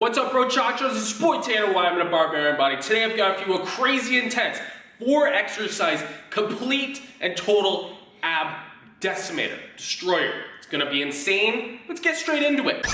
What's up, bro? Chachos? It's your boy Tanner. Why I'm in a barbarian body. Today I've got for you a crazy intense 4-exercise complete and total ab decimator destroyer. It's gonna be insane. Let's get straight into it.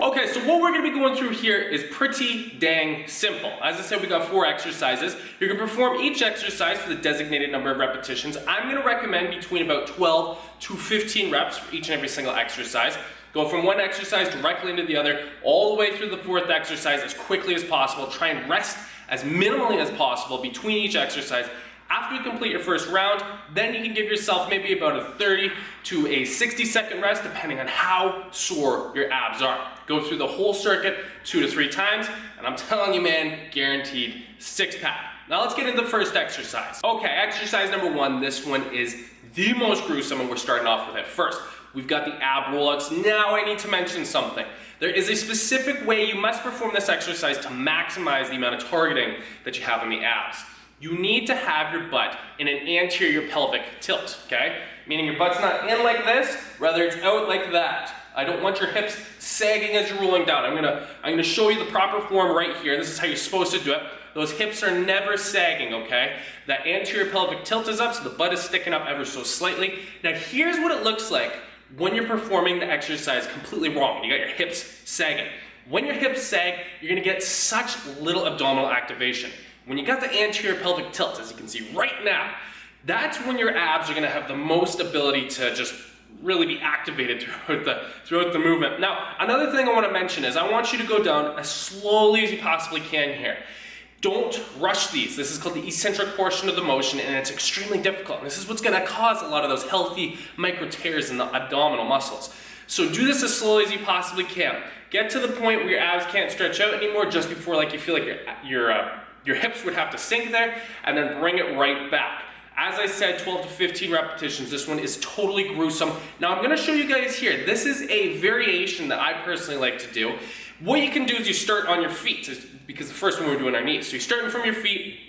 Okay, so what we're gonna be going through here is pretty dang simple. As I said, we got 4 exercises. You're gonna perform each exercise for the designated number of repetitions. I'm gonna recommend between about 12 to 15 reps for each and every single exercise. Go from one exercise directly into the other, all the way through the 4th exercise as quickly as possible. Try and rest as minimally as possible between each exercise. After you complete your first round, then you can give yourself maybe about a 30 to a 60-second rest, depending on how sore your abs are. Go through the whole circuit 2 to 3 times, and I'm telling you, man, guaranteed 6-pack. Now let's get into the first exercise. Okay, exercise number 1, this one is the most gruesome, and we're starting off with it first. We've got the ab rollouts. Now I need to mention something. There is a specific way you must perform this exercise to maximize the amount of targeting that you have on the abs. You need to have your butt in an anterior pelvic tilt, okay? Meaning your butt's not in like this, rather it's out like that. I don't want your hips sagging as you're rolling down. I'm gonna show you the proper form right here. This is how you're supposed to do it. Those hips are never sagging, okay? That anterior pelvic tilt is up, so the butt is sticking up ever so slightly. Now here's what it looks like when you're performing the exercise completely wrong. You got your hips sagging. When your hips sag, you're gonna get such little abdominal activation. When you got the anterior pelvic tilt, as you can see right now, that's when your abs are gonna have the most ability to just really be activated throughout the movement. Now, another thing I wanna mention is I want you to go down as slowly as you possibly can here. Don't rush these. This is called the eccentric portion of the motion, and it's extremely difficult. And this is what's gonna cause a lot of those healthy micro tears in the abdominal muscles. So do this as slowly as you possibly can. Get to the point where your abs can't stretch out anymore, just before like you feel like your hips would have to sink there, and then bring it right back. As I said, 12 to 15 repetitions. This one is totally gruesome. Now I'm gonna show you guys here. This is a variation that I personally like to do. What you can do is you start on your feet, because the first one we're doing our knees. So you're starting from your feet,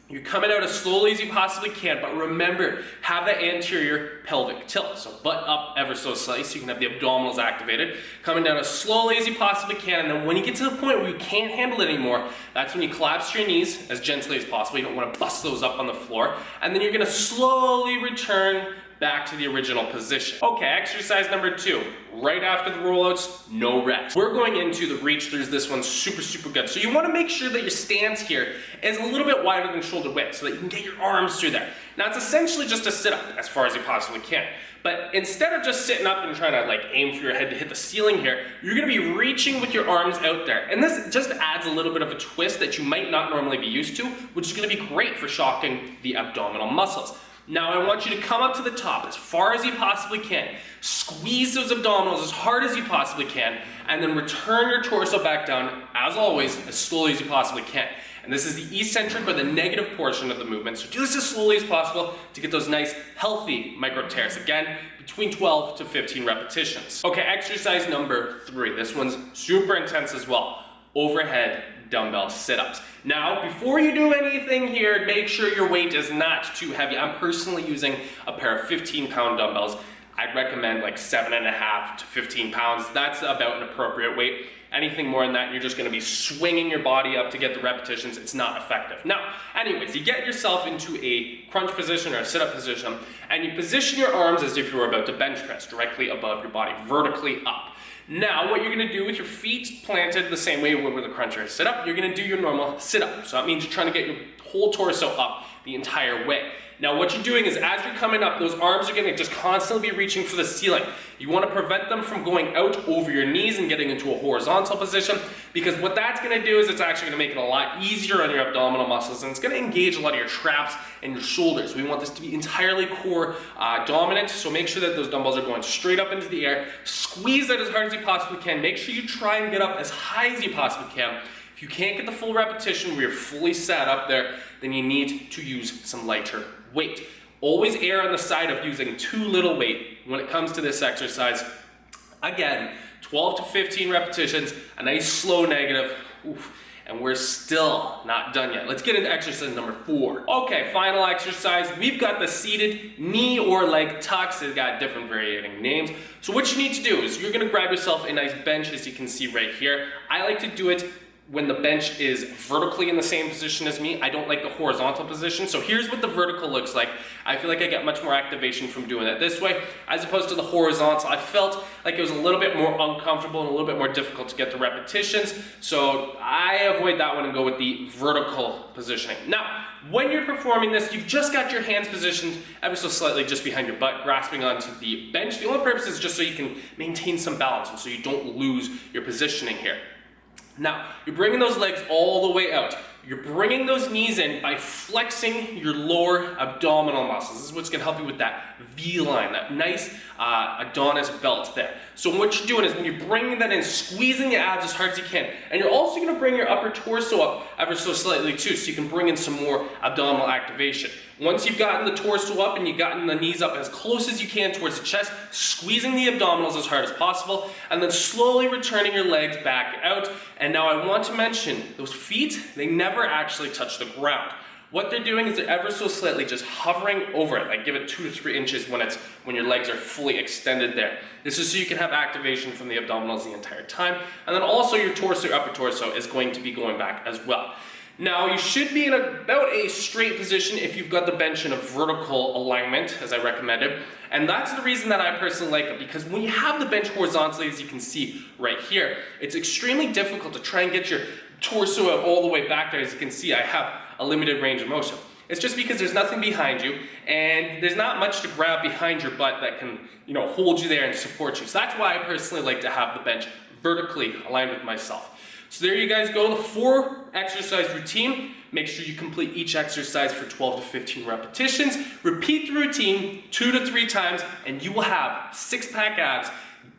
you're coming out as slowly as you possibly can, but remember, have that anterior pelvic tilt. So butt up ever so slightly so you can have the abdominals activated. Coming down as slowly as you possibly can, and then when you get to the point where you can't handle it anymore, that's when you collapse your knees as gently as possible. You don't want to bust those up on the floor. And then you're gonna slowly return back to the original position. Okay, exercise number 2. Right after the rollouts, no rest. We're going into the reach throughs. This one's super, super good. So you wanna make sure that your stance here is a little bit wider than shoulder width so that you can get your arms through there. Now it's essentially just a sit-up as far as you possibly can. But instead of just sitting up and trying to like aim for your head to hit the ceiling here, you're gonna be reaching with your arms out there. And this just adds a little bit of a twist that you might not normally be used to, which is gonna be great for shocking the abdominal muscles. Now I want you to come up to the top as far as you possibly can. Squeeze those abdominals as hard as you possibly can, and then return your torso back down, as always, as slowly as you possibly can. And this is the eccentric or the negative portion of the movement. So do this as slowly as possible to get those nice, healthy micro tears. Again, between 12 to 15 repetitions. Okay, exercise number 3. This one's super intense as well. Overhead dumbbell sit-ups. Now, before you do anything here, make sure your weight is not too heavy. I'm personally using a pair of 15-pound dumbbells. I'd recommend like 7.5 to 15 pounds. That's about an appropriate weight. Anything more than that, you're just gonna be swinging your body up to get the repetitions. It's not effective. Now, anyways, you get yourself into a crunch position or a sit-up position, and you position your arms as if you were about to bench press directly above your body, vertically up. Now, what you're gonna do with your feet planted the same way with a crunch or a sit-up, you're gonna do your normal sit-up. So that means you're trying to get your whole torso up the entire way. Now, what you're doing is as you're coming up, those arms are gonna just constantly be reaching for the ceiling. You wanna prevent them from going out over your knees and getting into a horizontal position, because what that's gonna do is it's actually gonna make it a lot easier on your abdominal muscles, and it's gonna engage a lot of your traps and your shoulders. We want this to be entirely core dominant, so make sure that those dumbbells are going straight up into the air. Squeeze that as hard as you possibly can. Make sure you try and get up as high as you possibly can. If you can't get the full repetition where you're fully sat up there, then you need to use some lighter weight. Always err on the side of using too little weight when it comes to this exercise. Again, 12 to 15 repetitions, a nice slow negative. Oof. and we're still not done yet. Let's get into exercise number 4. Okay, final exercise. We've got the seated knee or leg tucks. They've got different varying names. So what you need to do is you're gonna grab yourself a nice bench, as you can see right here. I like to do it when the bench is vertically in the same position as me. I don't like the horizontal position. So here's what the vertical looks like. I feel like I get much more activation from doing it this way, as opposed to the horizontal. I felt like it was a little bit more uncomfortable and a little bit more difficult to get the repetitions. So I avoid that one and go with the vertical positioning. Now, when you're performing this, you've just got your hands positioned ever so slightly just behind your butt, grasping onto the bench. The only purpose is just so you can maintain some balance and so you don't lose your positioning here. Now, you're bringing those legs all the way out. You're bringing those knees in by flexing your lower abdominal muscles. This is what's gonna help you with that V-line, that nice Adonis belt there. So what you're doing is when you're bringing that in, squeezing the abs as hard as you can. And you're also gonna bring your upper torso up ever so slightly too, so you can bring in some more abdominal activation. Once you've gotten the torso up and you've gotten the knees up as close as you can towards the chest, squeezing the abdominals as hard as possible, and then slowly returning your legs back out. And now I want to mention, those feet, they never actually touch the ground. What they're doing is they're ever so slightly just hovering over it, like give it 2 to 3 inches when your legs are fully extended there. This is so you can have activation from the abdominals the entire time. And then also your torso, your upper torso is going to be going back as well. Now, you should be in about a straight position if you've got the bench in a vertical alignment, as I recommended. And that's the reason that I personally like it, because when you have the bench horizontally, as you can see right here, it's extremely difficult to try and get your torso out all the way back there. As you can see, I have a limited range of motion. It's just because there's nothing behind you, and there's not much to grab behind your butt that can, hold you there and support you. So that's why I personally like to have the bench vertically aligned with myself. So there you guys go, the 4 exercise routine. Make sure you complete each exercise for 12 to 15 repetitions. Repeat the routine 2 to 3 times, and you will have 6-pack abs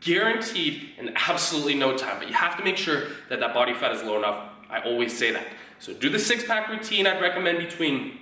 guaranteed in absolutely no time. But you have to make sure that that body fat is low enough. I always say that. So do the 6-pack routine. I'd recommend between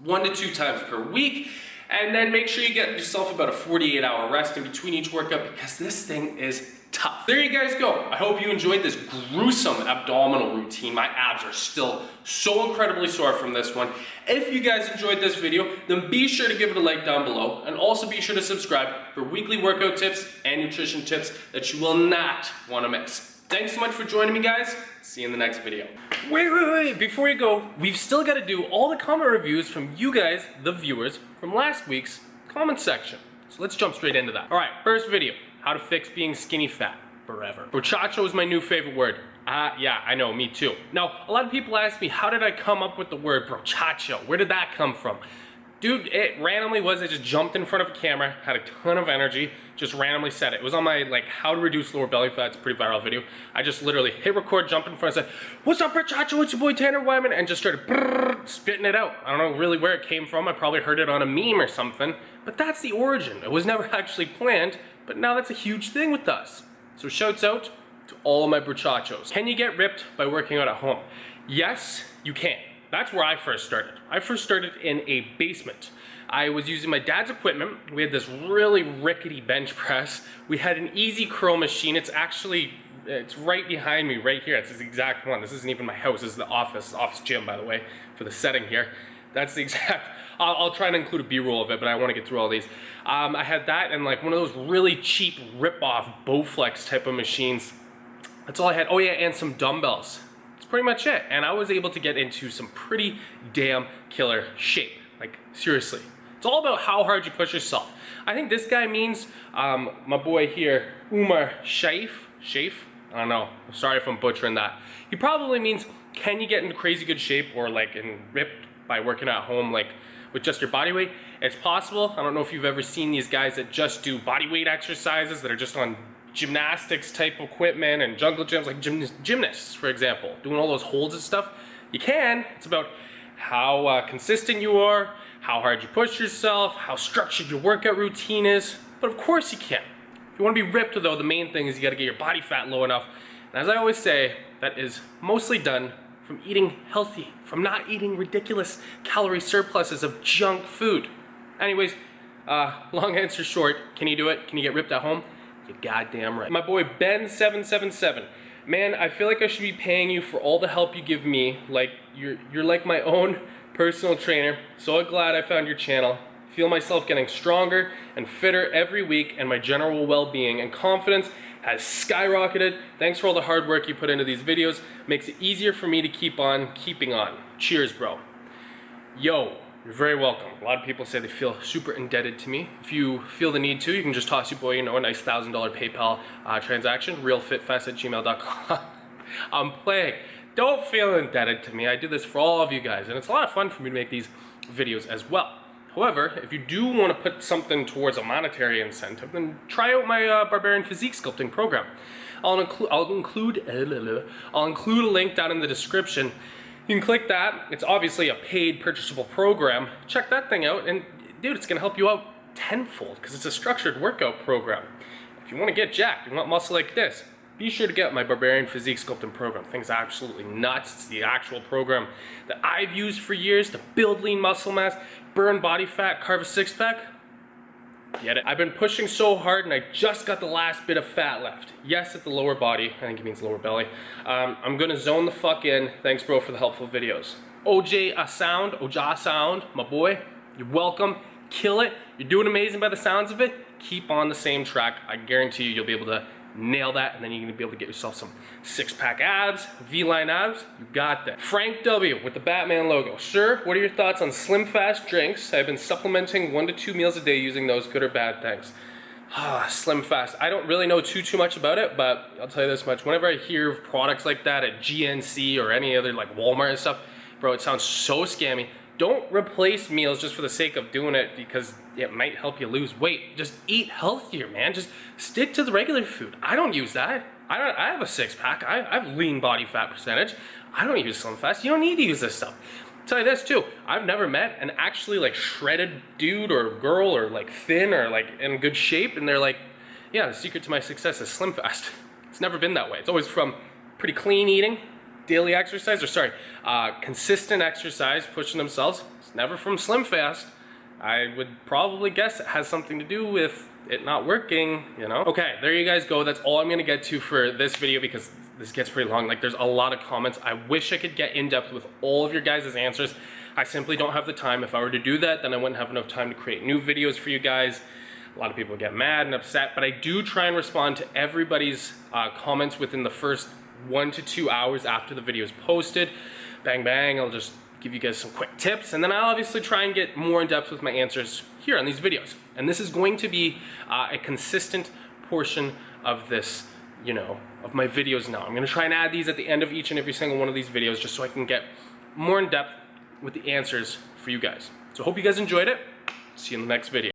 1 to 2 times per week. And then make sure you get yourself about a 48-hour rest in between each workout, because this thing is tough. There you guys go. I hope you enjoyed this gruesome abdominal routine. My abs are still so incredibly sore from this one. If you guys enjoyed this video, then be sure to give it a like down below, and also be sure to subscribe for weekly workout tips and nutrition tips that you will not want to miss. Thanks so much for joining me, guys. See you in the next video. Wait, before you go, we've still got to do all the comment reviews from you guys, the viewers, from last week's comment section. So let's jump straight into that. All right, first video, how to fix being skinny fat forever. Brochacho is my new favorite word. Yeah, I know, me too. Now, a lot of people ask me, how did I come up with the word brochacho? Where did that come from? Dude, it randomly was, I just jumped in front of a camera, had a ton of energy, just randomly said it. It was on my, how to reduce lower belly fat, it's a pretty viral video. I just literally hit record, jumped in front, and said, what's up, brochacho, it's your boy Tanner Wyman, and just started spitting it out. I don't know really where it came from, I probably heard it on a meme or something, but that's the origin. It was never actually planned, but now that's a huge thing with us. So shouts out to all of my brochachos. Can you get ripped by working out at home? Yes, you can. That's where I first started. I first started in a basement. I was using my dad's equipment. We had this really rickety bench press. We had an easy curl machine. It's right behind me right here. It's this exact one. This isn't even my house. This is the office gym, by the way, for the setting here. That's the exact, I'll try and include a B-roll of it, but I want to get through all these. I had that and one of those really cheap rip-off Bowflex type of machines. That's all I had. Oh yeah, and some dumbbells. Pretty much it, and I was able to get into some pretty damn killer shape. Seriously, it's all about how hard you push yourself. I think this guy means my boy here, Umar Shaif, I don't know, I'm sorry if I'm butchering that. He probably means, can you get into crazy good shape or in ripped by working at home with just your body weight? It's possible. I don't know if you've ever seen these guys that just do body weight exercises that are just on gymnastics type equipment and jungle gyms, like gymnasts, for example, doing all those holds and stuff. You can. It's about how consistent you are, how hard you push yourself, how structured your workout routine is. But of course you can. If you want to be ripped, though, the main thing is you got to get your body fat low enough. And as I always say, that is mostly done from eating healthy, from not eating ridiculous calorie surpluses of junk food. Anyways, long answer short, can you do it? Can you get ripped at home? You're goddamn right. My boy Ben777 man, I feel like I should be paying you for all the help you give me. Like, you're like my own personal trainer. So glad I found your channel. Feel myself getting stronger and fitter every week, and my general well-being and confidence has skyrocketed. Thanks for all the hard work you put into these videos. Makes it easier for me to keep on keeping on. Cheers, bro. Yo, you're very welcome. A lot of people say they feel super indebted to me. If you feel the need to, you can just toss your boy, a nice $1,000 PayPal transaction, realfitfest@gmail.com. I'm playing. Don't feel indebted to me. I do this for all of you guys, and it's a lot of fun for me to make these videos as well. However, if you do want to put something towards a monetary incentive, then try out my Barbarian Physique Sculpting program. I'll include a link down in the description. You can click that. It's obviously a paid purchasable program. Check that thing out, and dude, it's gonna help you out tenfold because it's a structured workout program. If you want to get jacked, you want muscle like this, be sure to get my Barbarian Physique Sculpting program. Thing's absolutely nuts. It's the actual program that I've used for years to build lean muscle mass, burn body fat, carve a six-pack. Get it? I've been pushing so hard and I just got the last bit of fat left. Yes, at the lower body. I think it means lower belly. I'm gonna zone the fuck in. Thanks, bro, for the helpful videos. Oja Sound, my boy. You're welcome. Kill it. You're doing amazing by the sounds of it. Keep on the same track. I guarantee you'll be able to nail that, and then you're gonna be able to get yourself some six-pack abs, V-line abs. You got that. Frank W with the Batman logo. Sir, what are your thoughts on Slim Fast drinks? I've been supplementing 1 to 2 meals a day using those. Good or bad? Thanks. Slim Fast. I don't really know too much about it, but I'll tell you this much. Whenever I hear of products like that at GNC or any other like Walmart and stuff, bro, it sounds so scammy. Don't replace meals just for the sake of doing it because it might help you lose weight. Just eat healthier, man. Just stick to the regular food. I don't use that. I have a six-pack. I have lean body fat percentage. I don't use Slim Fast. You don't need to use this stuff. I'll tell you this too. I've never met an actually like shredded dude or girl or like thin or like in good shape, and they're like, yeah, the secret to my success is Slim Fast. It's never been that way. It's always from pretty clean eating, daily exercise, consistent exercise, pushing themselves. It's never from Slim Fast. I would probably guess it has something to do with it not working, Okay, there you guys go. That's all I'm gonna get to for this video because this gets pretty long. Like, there's a lot of comments. I wish I could get in depth with all of your guys' answers. I simply don't have the time. If I were to do that, then I wouldn't have enough time to create new videos for you guys. A lot of people get mad and upset, but I do try and respond to everybody's comments within the first 1 to 2 hours after the video is posted. Bang, bang, I'll just give you guys some quick tips, and then I'll obviously try and get more in depth with my answers here on these videos. And this is going to be a consistent portion of this, of my videos now. I'm gonna try and add these at the end of each and every single one of these videos just so I can get more in depth with the answers for you guys. So hope you guys enjoyed it. See you in the next video.